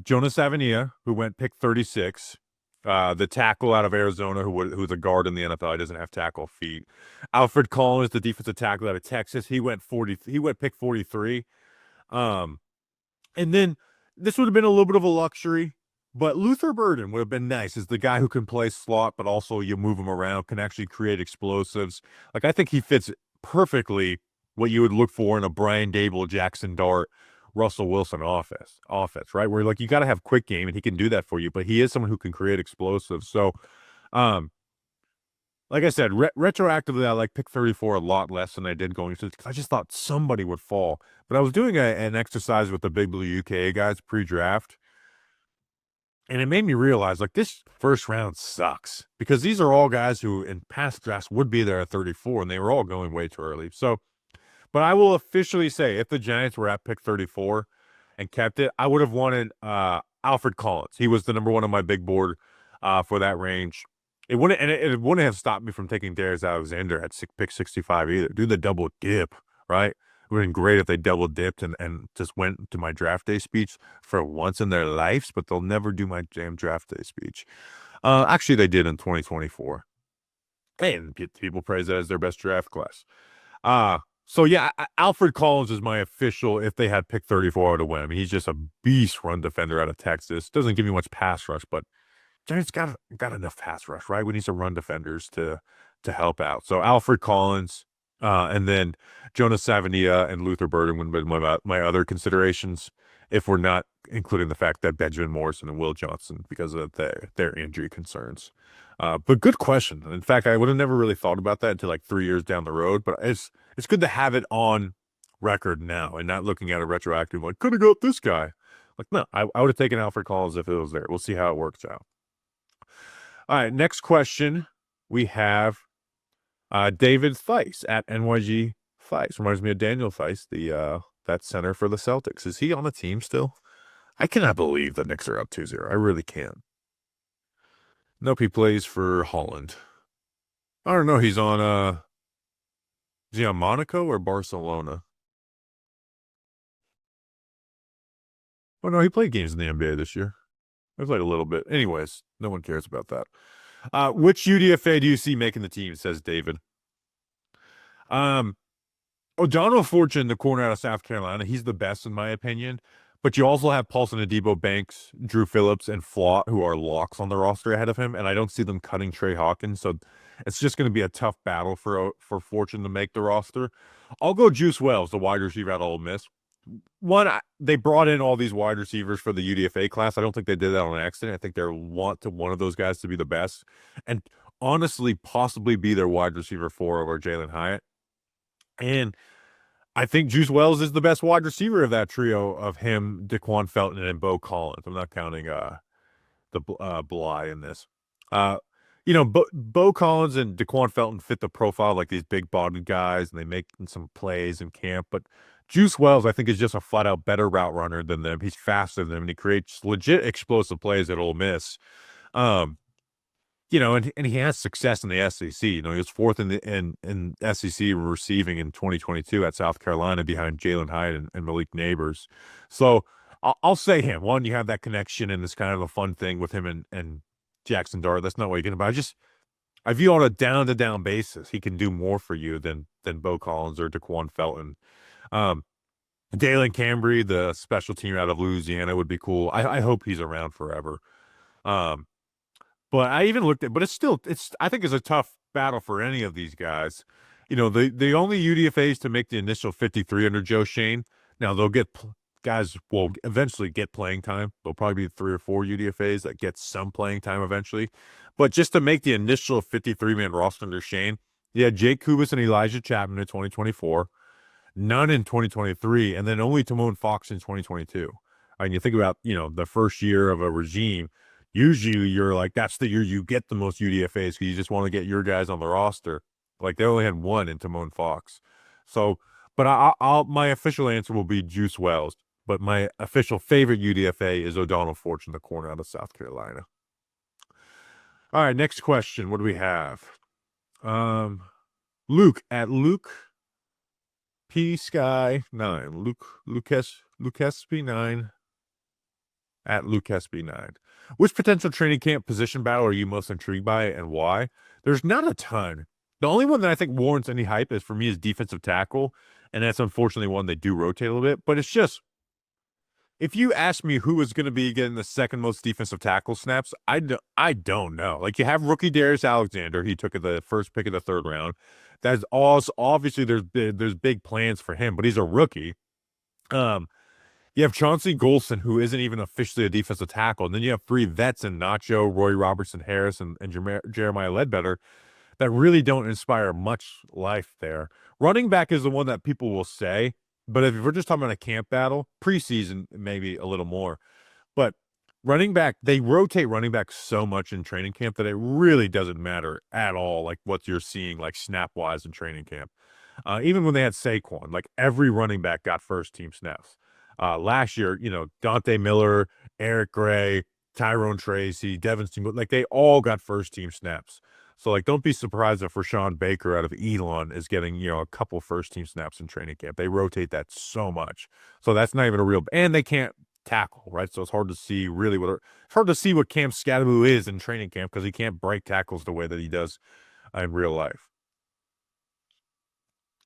Jonas Avenia, who went pick 36, the tackle out of Arizona, who's a guard in the NFL. He doesn't have tackle feet. Alfred Collins, the defensive tackle out of Texas, he went pick 43. And then this would have been a little bit of a luxury, but Luther Burden would have been nice as the guy who can play slot, but also you move him around, can actually create explosives. Like I think he fits perfectly what you would look for in a Brian Dable, Jaxson Dart, Russell Wilson offense, right? Where like you got to have quick game, and he can do that for you, but he is someone who can create explosives. So, like I said, retroactively, I like pick 34 a lot less than I did going into it, because I just thought somebody would fall. But I was doing an exercise with the Big Blue UK guys pre-draft, and it made me realize like this first round sucks, because these are all guys who in past drafts would be there at 34, and they were all going way too early. So, but I will officially say, if the Giants were at pick 34 and kept it, I would have wanted Alfred Collins. He was the number 1 on my big board for that range. It wouldn't have stopped me from taking Darius Alexander at pick 65 either. Do the double dip, right? would have been great if they double dipped and just went to my draft day speech for once in their lives, but they'll never do my damn draft day speech. Actually, they did in 2024. And people praise that as their best draft class. So yeah, Alfred Collins is my official. If they had pick 34, I would have win. I mean, he's just a beast run defender out of Texas. Doesn't give me much pass rush, but Giants got enough pass rush, right? We need some run defenders to help out. So Alfred Collins, and then Jonas Savania and Luther Burden would be my other considerations, if we're not including the fact that Benjamin Morrison and Will Johnson because of their injury concerns. But good question. In fact, I would have never really thought about that until like 3 years down the road. But it's good to have it on record now and not looking at it retroactive. Like, could have got this guy. Like, no, I would have taken Alfred Collins if it was there. We'll see how it works out. All right, next question. We have David Theis at NYG Theis. Reminds me of Daniel Theis, that center for the Celtics. Is he on the team still? I cannot believe the Knicks are up 2-0. I really can't. Nope, he plays for Holland. I don't know. He's on is he on Monaco or Barcelona? Oh no, he played games in the NBA this year. I played a little bit. Anyways, no one cares about that. Which UDFA do you see making the team? Says David. O'Donnell Fortune, the corner out of South Carolina, he's the best in my opinion. But you also have Paulson Adebo Banks, Drew Phillips, and Flott, who are locks on the roster ahead of him, and I don't see them cutting Trey Hawkins. So it's just going to be a tough battle for Fortune to make the roster. I'll go Juice Wells, the wide receiver out of Ole Miss. One, they brought in all these wide receivers for the UDFA class. I don't think they did that on accident. I think they want one of those guys to be the best, and honestly, possibly be their wide receiver 4 over Jalen Hyatt. And I think Juice Wells is the best wide receiver of that trio of him, DeQuan Felton, and Bo Collins. I'm not counting the Bly in this. Bo Collins and DeQuan Felton fit the profile like these big-bodied guys, and they make some plays in camp. But Juice Wells, I think, is just a flat-out better route runner than them. He's faster than them, and he creates legit explosive plays at Ole Miss. And he has success in the SEC. He was 4th in SEC receiving in 2022 at South Carolina behind Jalen Hyatt and Malik Neighbors. So I'll say him. One, you have that connection, and it's kind of a fun thing with him and Jaxson Dart. That's not what you're going to buy. I view on a down-to-down basis, he can do more for you than Bo Collins or DeQuan Felton. Dalen Cambry, the special team out of Louisiana, would be cool. I hope he's around forever. But I even looked at, but I think it's a tough battle for any of these guys. The only UDFAs to make the initial 53 under Joe Shane. Now they'll get guys will eventually get playing time. There'll probably be 3 or 4 UDFAs that get some playing time eventually. But just to make the initial 53-man roster under Shane, you had Jake Kubas and Elijah Chapman in 2024, none in 2023, and then only Timon Fox in 2022. And you think about, the first year of a regime, usually you're like, that's the year you get the most UDFAs because you just want to get your guys on the roster. Like, they only had 1 in Timon Fox. So, but my official answer will be Juice Wells. But my official favorite UDFA is O'Donnell Fortune, the corner out of South Carolina. All right, next question. What do we have? Luke at Luke P Sky 9. Lucas 9 at Lucas 9. Which potential training camp position battle are you most intrigued by and why? There's not a ton. The only one that I think warrants any hype is, for me, is defensive tackle, and that's unfortunately one they do rotate a little bit. But it's just, if you ask me who is going to be getting the second most defensive tackle snaps, I don't know. Like, you have rookie Darius Alexander. He took the first pick of the 3rd round. That's also, obviously there's big plans for him, but he's a rookie. You have Chauncey Golson, who isn't even officially a defensive tackle. And then you have 3 vets in Nacho, Roy Robertson Harris, and Jeremiah Ledbetter that really don't inspire much life there. Running back is the one that people will say, but if we're just talking about a camp battle, preseason, maybe a little more. But running back, they rotate running back so much in training camp that it really doesn't matter at all, like what you're seeing, like snap-wise in training camp. Even when they had Saquon, like every running back got first-team snaps. Last year, Dante Miller, Eric Gray, Tyrone Tracy, Devin Singletary, like they all got first-team snaps. So, like, don't be surprised if Rashawn Baker out of Elon is getting, a couple first-team snaps in training camp. They rotate that so much. So that's not even a real – and they can't tackle, right? So it's hard to see really it's hard to see what Cam Scadaboo is in training camp because he can't break tackles the way that he does in real life.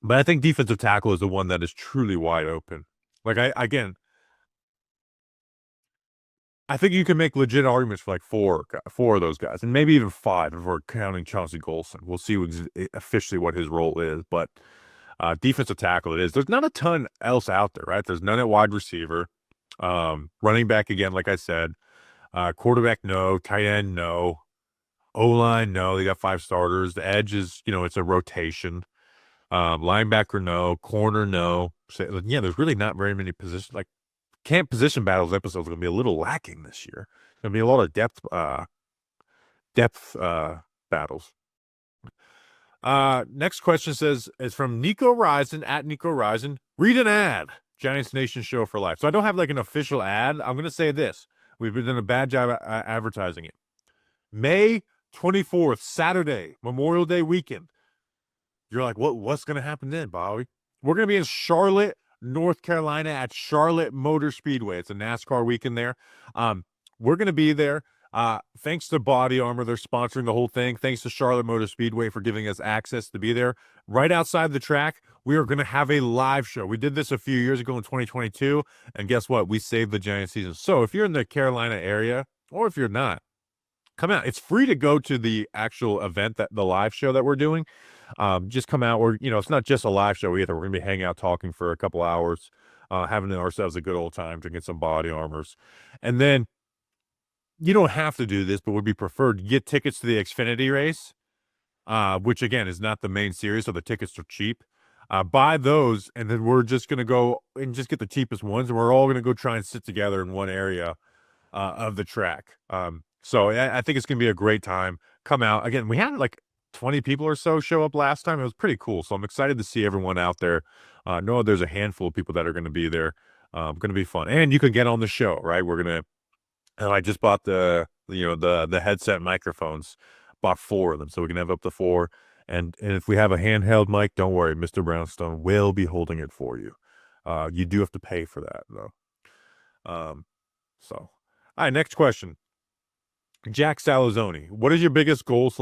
But I think defensive tackle is the one that is truly wide open. Like, I think you can make legit arguments for like four of those guys, and maybe even five if we're counting Chauncey Golson. We'll see officially what his role is, but defensive tackle it is. There's not a ton else out there, right? There's none at wide receiver. Running back, again, like I said. Quarterback, no. Tight end, no. O-line, no. They got 5 starters. The edge is, it's a rotation. Linebacker, no. Corner, no. So, yeah, there's really not very many positions. Like, camp position battles episodes are going to be a little lacking this year. Going to be a lot of depth battles. Next question is from Nico Risen at Nico Risen. Read an ad. Giants Nation show for life. So I don't have like an official ad. I'm going to say this. We've been doing a bad job advertising it. May 24th, Saturday, Memorial Day weekend. You're like, what's going to happen then, Bobby? We're going to be in Charlotte, North Carolina at Charlotte Motor Speedway. It's a NASCAR weekend there. We're going to be there. Thanks to Body Armor, they're sponsoring the whole thing. Thanks to Charlotte Motor Speedway for giving us access to be there. Right outside the track, we are going to have a live show. We did this a few years ago in 2022, and guess what? We saved the Giants season. So if you're in the Carolina area, or if you're not, come out. It's free to go to the actual event, the live show that we're doing. Just come out. It's not just a live show either. We're going to be hanging out talking for a couple hours, having ourselves a good old time, drinking some Body Armors. And then you don't have to do this, but would be preferred to get tickets to the Xfinity race, which, again, is not the main series, so the tickets are cheap. Buy those, and then we're just going to go and just get the cheapest ones, and we're all going to go try and sit together in one area of the track. So I think it's going to be a great time. Come out. Again, we had like 20 people or so show up last time. It was pretty cool. So I'm excited to see everyone out there. Know there's a handful of people that are going to be there. Going to be fun. And you can get on the show, right? And I just bought the headset microphones, bought 4 of them. So we can have up to 4. And if we have a handheld mic, don't worry. Mr. Brownstone will be holding it for you. You do have to pay for that, though. All right, next question. Jack Salazoni, what is your biggest goal /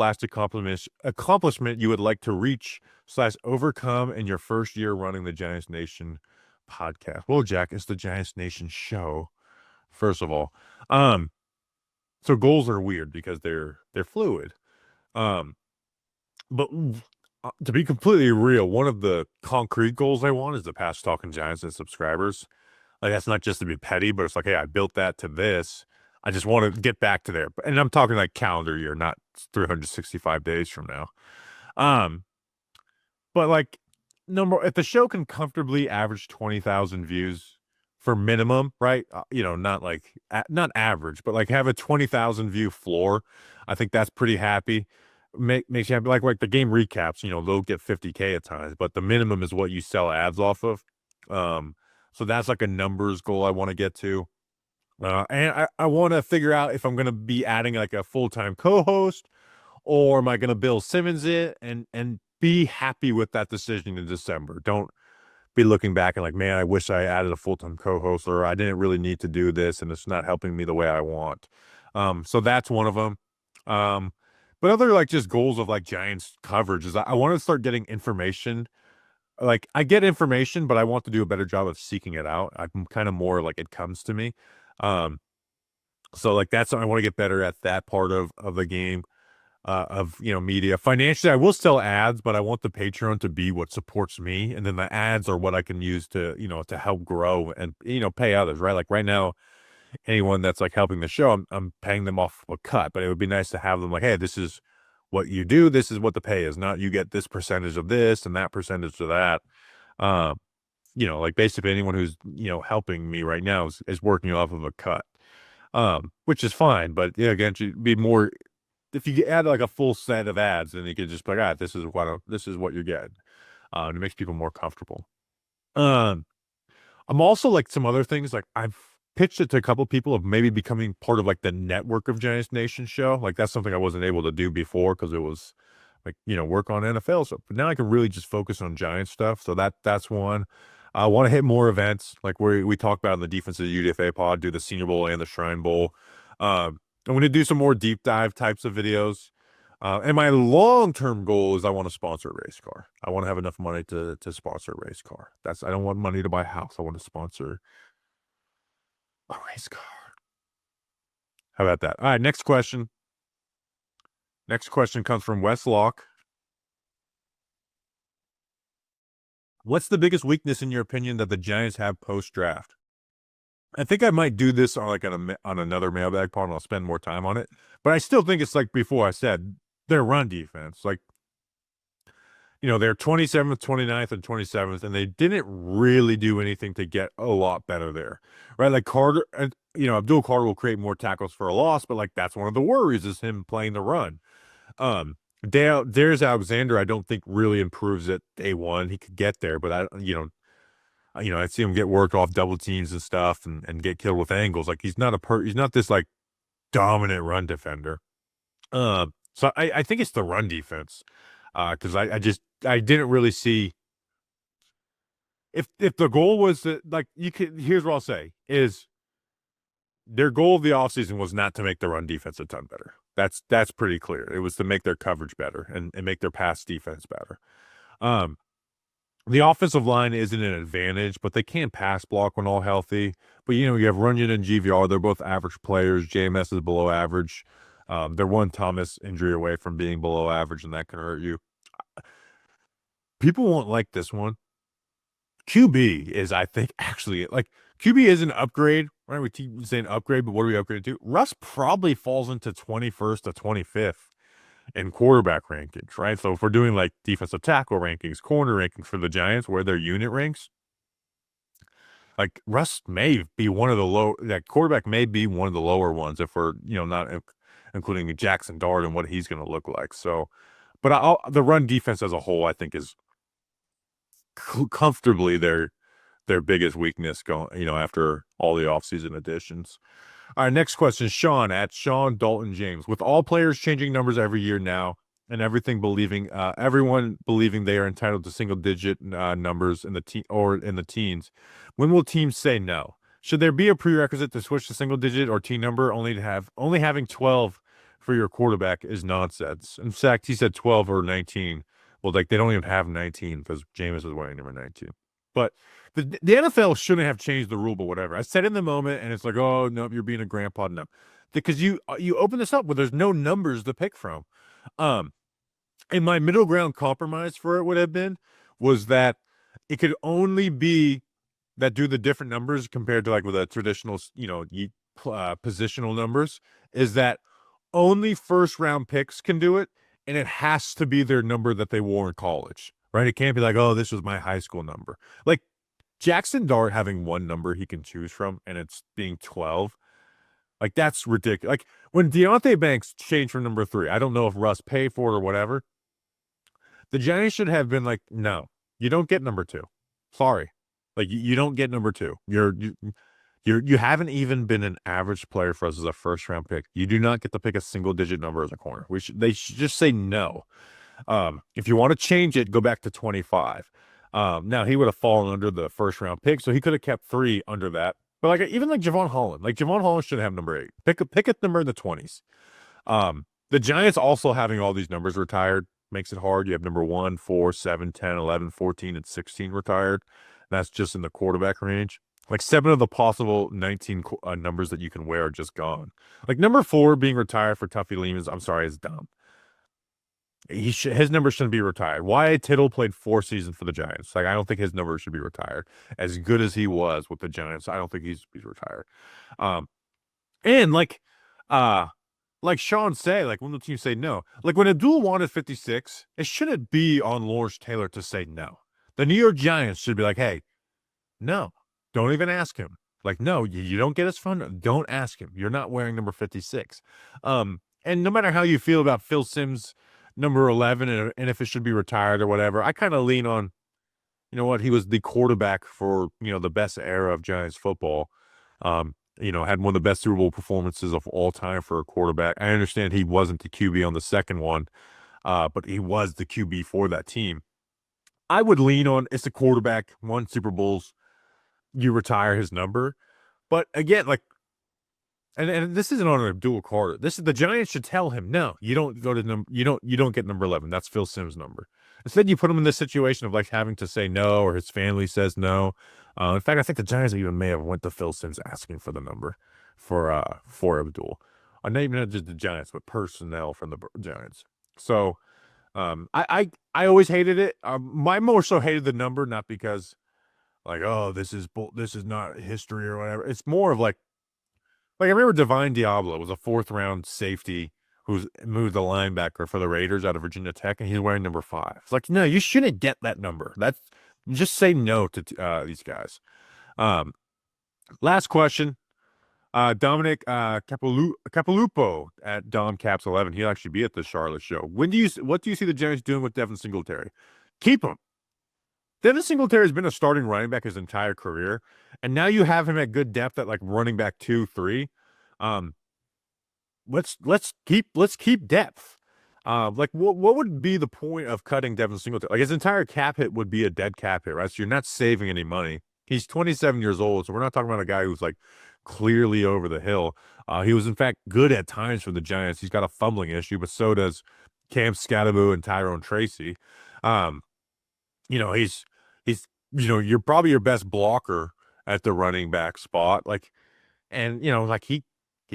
accomplishment you would like to reach / overcome in your first year running the Giants Nation podcast? Well, Jack, it's the Giants Nation show, first of all. So goals are weird because they're fluid. But to be completely real, one of the concrete goals I want is to pass Talking Giants and subscribers. Like, that's not just to be petty, but it's like, hey, I built that to this. I just want to get back to there. And I'm talking like calendar year, not 365 days from now. But like, if the show can comfortably average 20,000 views for minimum, right? Not average, but like have a 20,000 view floor. I think that's pretty happy. Makes you happy. Like the game recaps, they'll get 50K at times, but the minimum is what you sell ads off of. So that's like a numbers goal I want to get to. And I want to figure out if I'm going to be adding like a full-time co-host, or am I going to Bill Simmons it and be happy with that decision in December. Don't be looking back and like, man, I wish I added a full-time co-host, or I didn't really need to do this and it's not helping me the way I want. So that's one of them. But other like just goals of like Giants coverage is I want to start getting information. Like, I get information, but I want to do a better job of seeking it out. I'm kind of more like it comes to me. So like I want to get better at that part of the game, of media. Financially, I will sell ads, but I want the Patreon to be what supports me, and then the ads are what I can use to to help grow and pay others, right? Like right now, anyone that's like helping the show, I'm paying them off a cut, but it would be nice to have them like, hey, this is what you do, this is what the pay is, not you get this percentage of this and that percentage of that. Like basically anyone who's helping me right now is working off of a cut, which is fine. But yeah, again, should be more if you add like a full set of ads, then you can just be like, this is what you're getting. And it makes people more comfortable. I'm also like some other things, like I've pitched it to a couple people of maybe becoming part of like the network of Giants Nation show. Like that's something I wasn't able to do before because it was like, work on NFL stuff. But now I can really just focus on Giants stuff. So that's one. I want to hit more events like we talked about in the defense of the UDFA pod, do the Senior Bowl and the Shrine Bowl. I'm going to do some more deep dive types of videos. And my long-term goal is I want to sponsor a race car. I want to have enough money to sponsor a race car. I don't want money to buy a house. I want to sponsor a race car. How about that? All right, next question. Next question comes from Wes Locke. What's the biggest weakness in your opinion that the Giants have post-draft? I think I might do this on another mailbag part, and I'll spend more time on it. But I still think it's like before I said, their run defense. Like, they're 27th, 29th, and 27th, and they didn't really do anything to get a lot better there, right? Like Carter, Abdul Carter will create more tackles for a loss, but like that's one of the worries is him playing the run. There's Alexander. I don't think really improves at day one. He could get there, but I see him get worked off double teams and stuff, and get killed with angles. Like he's not this like dominant run defender. So I think it's the run defense, because I didn't really see if the goal was that here's what I'll say is their goal of the offseason was not to make the run defense a ton better. That's pretty clear. It was to make their coverage better and make their pass defense better. The offensive line isn't an advantage, but they can pass block when all healthy. But you have Runyon and GVR. They're both average players. JMS is below average. They're one Thomas injury away from being below average, and that can hurt you. People won't like this one. QB is, I think, actually, like, QB is an upgrade, right? We keep saying upgrade, but what are we upgrading to? Russ probably falls into 21st to 25th in quarterback rankings, right? So if we're doing, like, defensive tackle rankings, corner rankings for the Giants, where their unit ranks, like, Russ may be one of the that quarterback may be one of the lower ones if we're, not including Jaxson Dart and what he's going to look like. So, but the run defense as a whole, I think, is comfortably their biggest weakness going, after all the offseason additions. All right, next question, Sean at Sean Dalton James. With all players changing numbers every year now and everyone believing they are entitled to single-digit numbers in the teens, when will teams say no? Should there be a prerequisite to switch to single-digit or team number? Only having 12 for your quarterback is nonsense. In fact, he said 12 or 19. Well, like they don't even have 19 because Jameis is wearing number 19. But the NFL shouldn't have changed the rule, but whatever. I said in the moment, and it's like, oh no, you're being a grandpa. No, because you open this up where there's no numbers to pick from. And my middle ground compromise for it would have been was that it could only be that do the different numbers compared to like with a traditional, positional numbers, is that only first round picks can do it. And it has to be their number that they wore in college, right? It can't be like, oh, this was my high school number. Like Jaxson Dart having one number he can choose from, and it's being 12. Like, that's ridiculous. Like, when Deontay Banks changed from number 3, I don't know if Russ paid for it or whatever. The Giants should have been like, no, you don't get number 2. Sorry. Like, you don't get number 2. You haven't even been an average player for us as a first-round pick. You do not get to pick a single-digit number as a corner. They should just say no. If you want to change it, go back to 25. Now, he would have fallen under the first-round pick, so he could have kept 3 under that. But even like Javon Holland should have number 8. Pick a number in the 20s. The Giants also having all these numbers retired makes it hard. You have number 1, 4, 7, 10, 11, 14, and 16 retired. That's just in the quarterback range. Like 7 of the possible 19 numbers that you can wear are just gone. Like number 4 being retired for Tuffy Lehman, I'm sorry, is dumb. His number shouldn't be retired. Wyatt Tittle played 4 seasons for the Giants. Like I don't think his number should be retired. As good as he was with the Giants, I don't think he's retired. And like Sean say, like when the team say no, like when Abdul wanted 56, it shouldn't be on Lawrence Taylor to say no. The New York Giants should be like, hey, no. Don't even ask him. Like, no, you don't get his phone. Don't ask him. You're not wearing number 56. And no matter how you feel about Phil Simms, number 11, and if it should be retired or whatever, I kind of lean on, he was the quarterback for, the best era of Giants football. had one of the best Super Bowl performances of all time for a quarterback. I understand he wasn't the QB on the second one, but he was the QB for that team. I would lean on it's a quarterback, won Super Bowls, you retire his number. But again, like, and this isn't on Abdul Carter. This is the Giants should tell him, no, you don't go to you don't get number 11. That's Phil Simms' number. Instead, you put him in this situation of like having to say no, or his family says no. In fact, I think the Giants even may have went to Phil Simms asking for the number for Abdul. Not even just the Giants, but personnel from the Giants. So I always hated it. I more so hated the number, not because like, oh, this is not history or whatever. It's more of like I remember Divine Diablo was a 4th-round safety who's moved the linebacker for the Raiders out of Virginia Tech, and he's wearing number 5. It's like, no, you shouldn't get that number. That's just say no to these guys. Last question. Dominic Capilupo at DomCaps11. He'll actually be at the Charlotte show. What do you see the Giants doing with Devin Singletary? Keep him. Devin Singletary has been a starting running back his entire career, and now you have him at good depth at like running back 2, 3. Let's keep depth. Like what would be the point of cutting Devin Singletary? Like his entire cap hit would be a dead cap hit, right? So you're not saving any money. He's 27 years old, so we're not talking about a guy who's like clearly over the hill. He was in fact good at times for the Giants. He's got a fumbling issue, but so does Cam Scatterbo and Tyrone Tracy. He's you're probably your best blocker at the running back spot. Like, and like he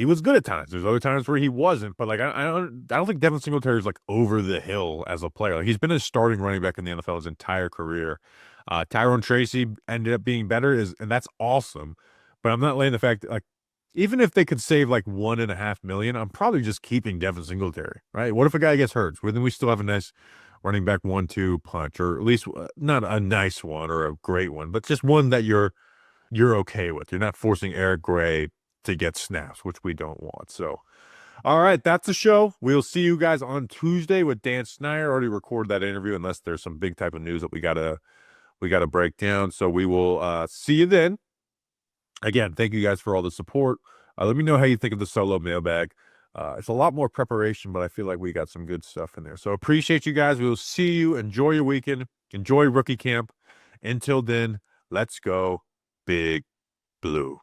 was good at times. There's other times where he wasn't, but like I don't think Devin Singletary is like over the hill as a player. Like he's been a starting running back in the NFL his entire career. Tyrone Tracy ended up being better, and that's awesome. But I'm not laying the fact that, like, even if they could save like $1.5 million, I'm probably just keeping Devin Singletary. Right? What if a guy gets hurt? Well, then we still have a nice running back 1-2 punch, or at least not a nice one or a great one, but just one that you're okay with. You're not forcing Eric Gray to get snaps, which we don't want. So, all right, that's the show. We'll see you guys on Tuesday with Dan Snyder. Already recorded that interview, unless there's some big type of news that we gotta break down. So we will see you then. Again, thank you guys for all the support. Let me know how you think of the solo mailbag. It's a lot more preparation, but I feel like we got some good stuff in there. So appreciate you guys. We will see you. Enjoy your weekend. Enjoy rookie camp. Until then, let's go Big Blue.